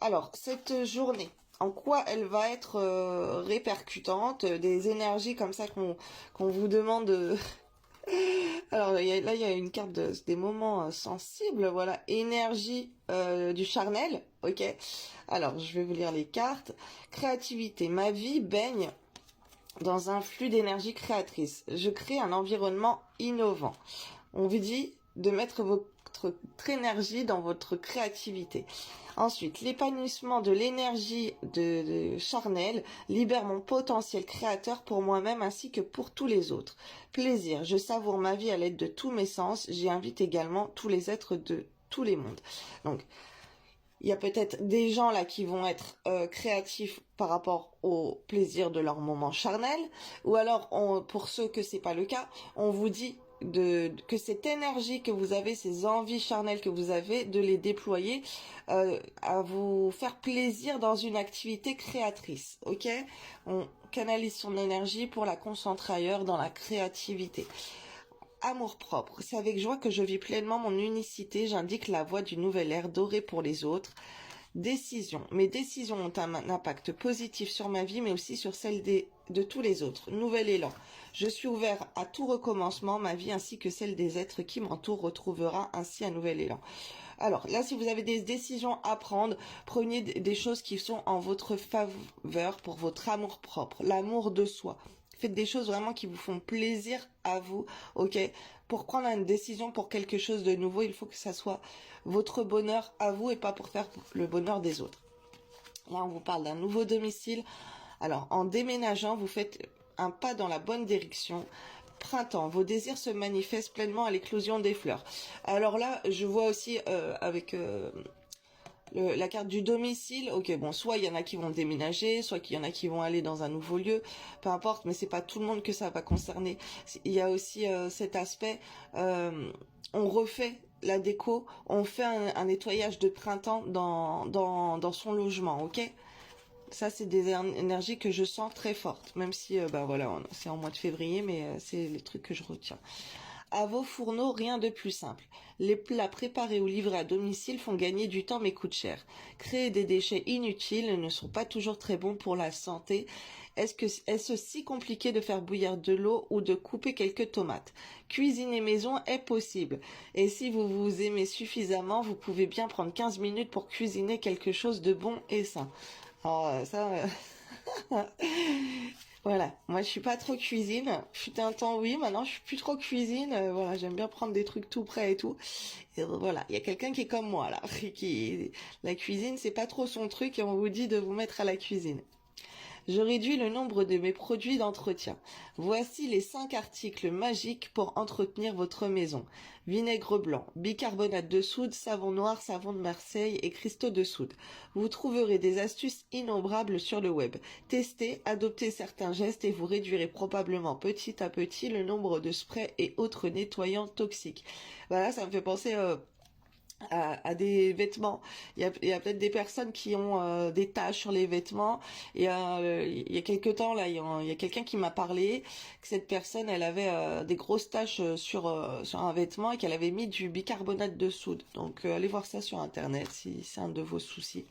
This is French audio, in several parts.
Alors, cette journée, en quoi elle va être répercutante, des énergies comme ça qu'on vous demande. Alors là, il y a une carte des moments sensibles, voilà, énergie du charnel, ok. Alors, je vais vous lire les cartes. Créativité, ma vie baigne dans un flux d'énergie créatrice. Je crée un environnement innovant. On vous dit de mettre votre énergie dans votre créativité. Ensuite, l'épanouissement de l'énergie de charnel libère mon potentiel créateur pour moi-même ainsi que pour tous les autres. Plaisir, je savoure ma vie à l'aide de tous mes sens. J'y invite également tous les êtres de tous les mondes. Donc, il y a peut-être des gens là qui vont être créatifs par rapport au plaisir de leur moment charnel, ou alors pour ceux que c'est pas le cas, on vous dit que cette énergie que vous avez, ces envies charnelles que vous avez, de les déployer à vous faire plaisir dans une activité créatrice, ok. On canalise son énergie pour la concentrer ailleurs dans la créativité. Amour-propre, c'est avec joie que je vis pleinement mon unicité, j'indique la voie du nouvel ère doré pour les autres. Décision, mes décisions ont un impact positif sur ma vie mais aussi sur celle de tous les autres. Nouvel élan, je suis ouvert à tout recommencement, ma vie ainsi que celle des êtres qui m'entourent retrouvera ainsi un nouvel élan. Alors là, si vous avez des décisions à prendre, prenez des choses qui sont en votre faveur pour votre amour propre, l'amour de soi. Faites des choses vraiment qui vous font plaisir à vous, ok. Pour prendre une décision pour quelque chose de nouveau, il faut que ça soit votre bonheur à vous et pas pour faire le bonheur des autres. Là, on vous parle d'un nouveau domicile. Alors, en déménageant, vous faites un pas dans la bonne direction. Printemps, vos désirs se manifestent pleinement à l'éclosion des fleurs. Alors là, je vois aussi avec la carte du domicile, ok, bon, soit il y en a qui vont déménager, soit qu'il y en a qui vont aller dans un nouveau lieu, peu importe, mais c'est pas tout le monde que ça va concerner. Il y a aussi cet aspect, on refait la déco, on fait un nettoyage de printemps dans son logement, ok. Ça, c'est des énergies que je sens très fortes, même si, bah voilà, c'est en mois de février, mais c'est les trucs que je retiens. À vos fourneaux, rien de plus simple. Les plats préparés ou livrés à domicile font gagner du temps mais coûtent cher. Créer des déchets inutiles ne sont pas toujours très bons pour la santé. Est-ce si compliqué de faire bouillir de l'eau ou de couper quelques tomates? Cuisiner maison est possible. Et si vous vous aimez suffisamment, vous pouvez bien prendre 15 minutes pour cuisiner quelque chose de bon et sain. Alors ça... Voilà, moi je suis pas trop cuisine. Fut un temps oui, maintenant je suis plus trop cuisine. Voilà, j'aime bien prendre des trucs tout prêts et tout. Et voilà, il y a quelqu'un qui est comme moi là, qui la cuisine c'est pas trop son truc et on vous dit de vous mettre à la cuisine. Je réduis le nombre de mes produits d'entretien. Voici les 5 articles magiques pour entretenir votre maison. Vinaigre blanc, bicarbonate de soude, savon noir, savon de Marseille et cristaux de soude. Vous trouverez des astuces innombrables sur le web. Testez, adoptez certains gestes et vous réduirez probablement petit à petit le nombre de sprays et autres nettoyants toxiques. Voilà, ça me fait penser... à des vêtements. Il y a peut-être des personnes qui ont des taches sur les vêtements. Et il y a quelques temps là, il y a quelqu'un qui m'a parlé que cette personne, elle avait des grosses taches sur un vêtement et qu'elle avait mis du bicarbonate de soude. Donc allez voir ça sur internet si c'est un de vos soucis.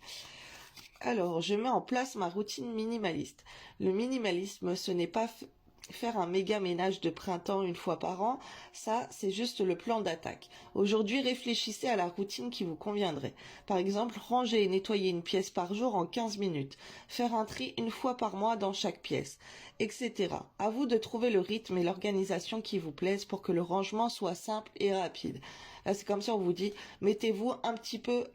Alors, je mets en place ma routine minimaliste. Le minimalisme, ce n'est pas faire un méga ménage de printemps une fois par an, ça c'est juste le plan d'attaque. Aujourd'hui, réfléchissez à la routine qui vous conviendrait. Par exemple, ranger et nettoyer une pièce par jour en 15 minutes, faire un tri une fois par mois dans chaque pièce, etc. À vous de trouver le rythme et l'organisation qui vous plaisent pour que le rangement soit simple et rapide. Là, c'est comme si on vous dit, mettez-vous un petit peu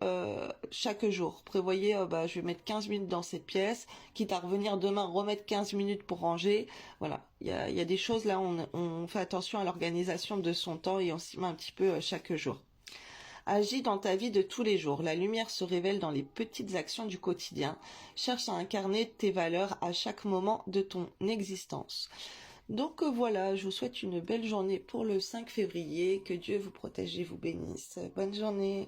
chaque jour. Prévoyez, je vais mettre 15 minutes dans cette pièce, quitte à revenir demain, remettre 15 minutes pour ranger. Voilà, il y a des choses là, on fait attention à l'organisation de son temps et on s'y met un petit peu chaque jour. Agis dans ta vie de tous les jours. La lumière se révèle dans les petites actions du quotidien. Cherche à incarner tes valeurs à chaque moment de ton existence. Donc voilà, je vous souhaite une belle journée pour le 5 février. Que Dieu vous protège et vous bénisse. Bonne journée.